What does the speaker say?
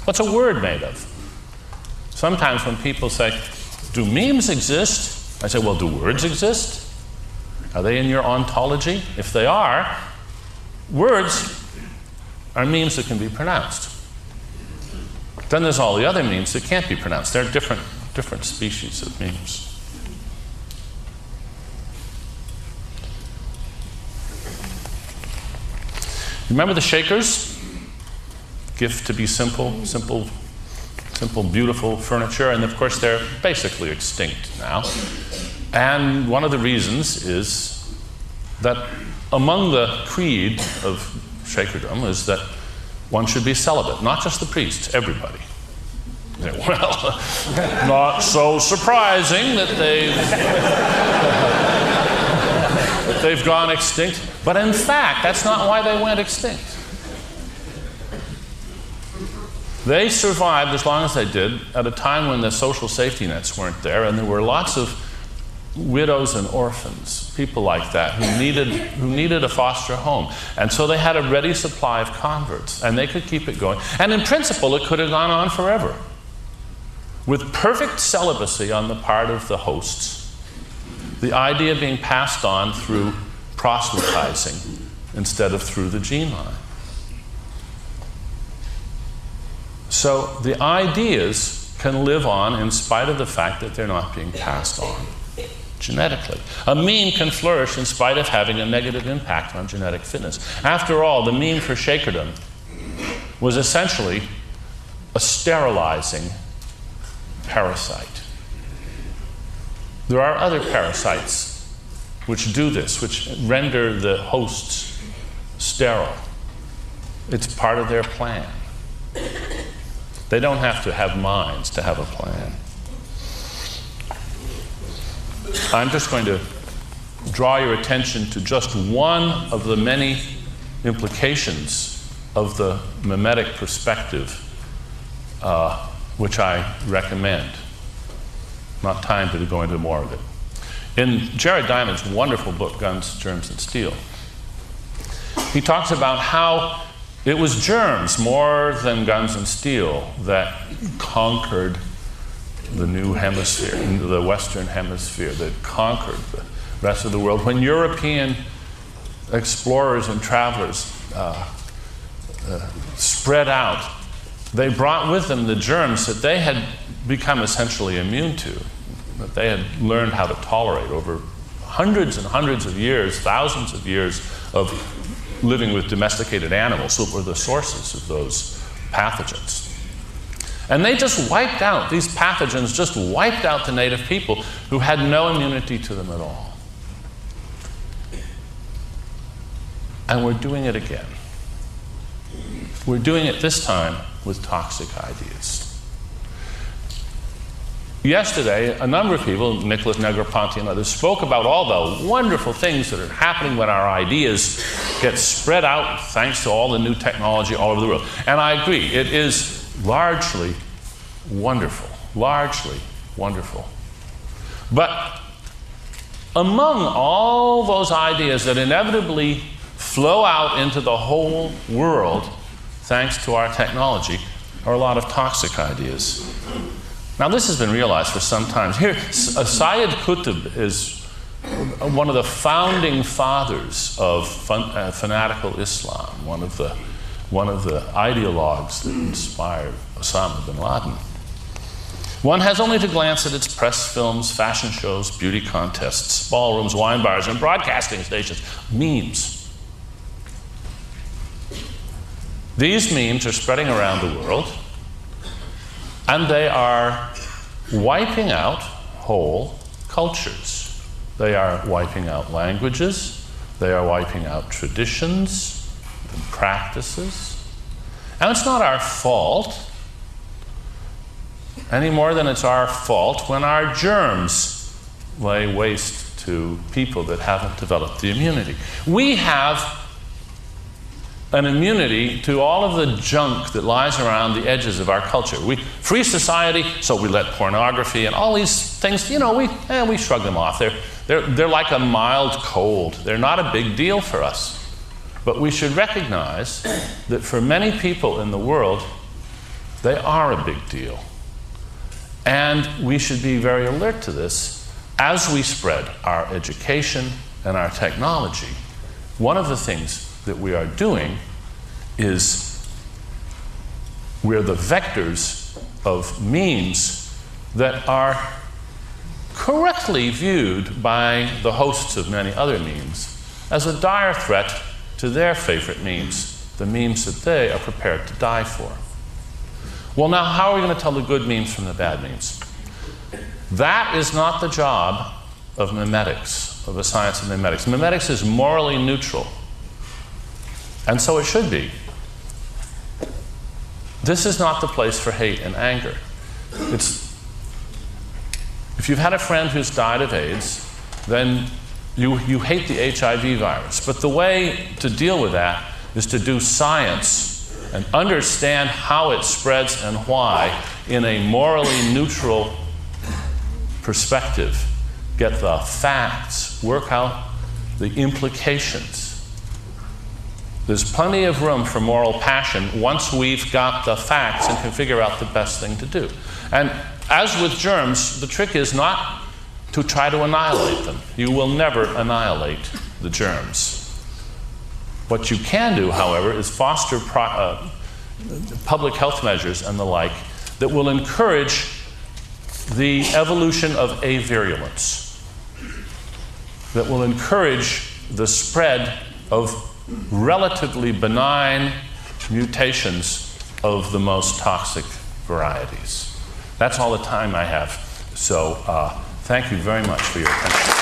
What's a word made of? Sometimes when people say, do memes exist? I say, well, do words exist? Are they in your ontology? If they are, words are memes that can be pronounced. Then there's all the other memes that can't be pronounced. They're different species of memes. Remember the Shakers? Gift to be simple, beautiful furniture, and of course they're basically extinct now. And one of the reasons is that among the creed of Shakerdom is that one should be celibate, not just the priests, everybody. Well, not so surprising that they've gone extinct. But in fact, that's not why they went extinct. They survived as long as they did at a time when the social safety nets weren't there, and there were lots of widows and orphans, people like that, who needed a foster home. And so they had a ready supply of converts, and they could keep it going. And in principle, it could have gone on forever, with perfect celibacy on the part of the hosts, the idea being passed on through proselytizing instead of through the gene line. So the ideas can live on in spite of the fact that they're not being passed on genetically. A meme can flourish in spite of having a negative impact on genetic fitness. After all, the meme for Shakerdom was essentially a sterilizing parasite. There are other parasites which do this, which render the hosts sterile. It's part of their plan. They don't have to have minds to have a plan. I'm just going to draw your attention to just one of the many implications of the mimetic perspective, which I recommend. Not time to go into more of it. In Jared Diamond's wonderful book, Guns, Germs, and Steel, he talks about how it was germs more than guns and steel that conquered the new hemisphere, the Western hemisphere, that conquered the rest of the world. When European explorers and travelers spread out, they brought with them the germs that they had become essentially immune to, that they had learned how to tolerate over hundreds and hundreds of years, thousands of years of living with domesticated animals, that were the sources of those pathogens. And they just wiped out, these pathogens just wiped out the native people who had no immunity to them at all. And we're doing it again. We're doing it this time with toxic ideas. Yesterday, a number of people, Nicholas Negroponte and others, spoke about all the wonderful things that are happening when our ideas get spread out thanks to all the new technology all over the world. And I agree, it is largely wonderful, largely wonderful. But among all those ideas that inevitably flow out into the whole world thanks to our technology are a lot of toxic ideas. Now, this has been realized for some time. Here, Sayyid Qutb is one of the founding fathers of fanatical Islam, one of the ideologues that inspired Osama bin Laden. One has only to glance at its press films, fashion shows, beauty contests, ballrooms, wine bars, and broadcasting stations. Memes. These memes are spreading around the world, and they are wiping out whole cultures. They are wiping out languages. They are wiping out traditions and practices. And it's not our fault any more than it's our fault when our germs lay waste to people that haven't developed the immunity. We have an immunity to all of the junk that lies around the edges of our culture. Free society, so we let pornography and all these things, we shrug them off. They're like a mild cold. They're not a big deal for us. But we should recognize that for many people in the world, They are a big deal. And we should be very alert to this as we spread our education and our technology. One of the things that we are doing is we're the vectors of memes that are correctly viewed by the hosts of many other memes as a dire threat to their favorite memes, the memes that they are prepared to die for. Well, now, how are we going to tell the good memes from the bad memes? That is not the job of memetics, of the science of memetics. Memetics is morally neutral, and so it should be. This is not the place for hate and anger. If you've had a friend who's died of AIDS, then you hate the HIV virus. But the way to deal with that is to do science and understand how it spreads and why in a morally neutral perspective. Get the facts, work out the implications. There's plenty of room for moral passion once we've got the facts and can figure out the best thing to do. And as with germs, the trick is not to try to annihilate them. You will never annihilate the germs. What you can do, however, is foster public health measures and the like that will encourage the evolution of avirulence, that will encourage the spread of relatively benign mutations of the most toxic varieties. That's all the time I have. So thank you very much for your attention.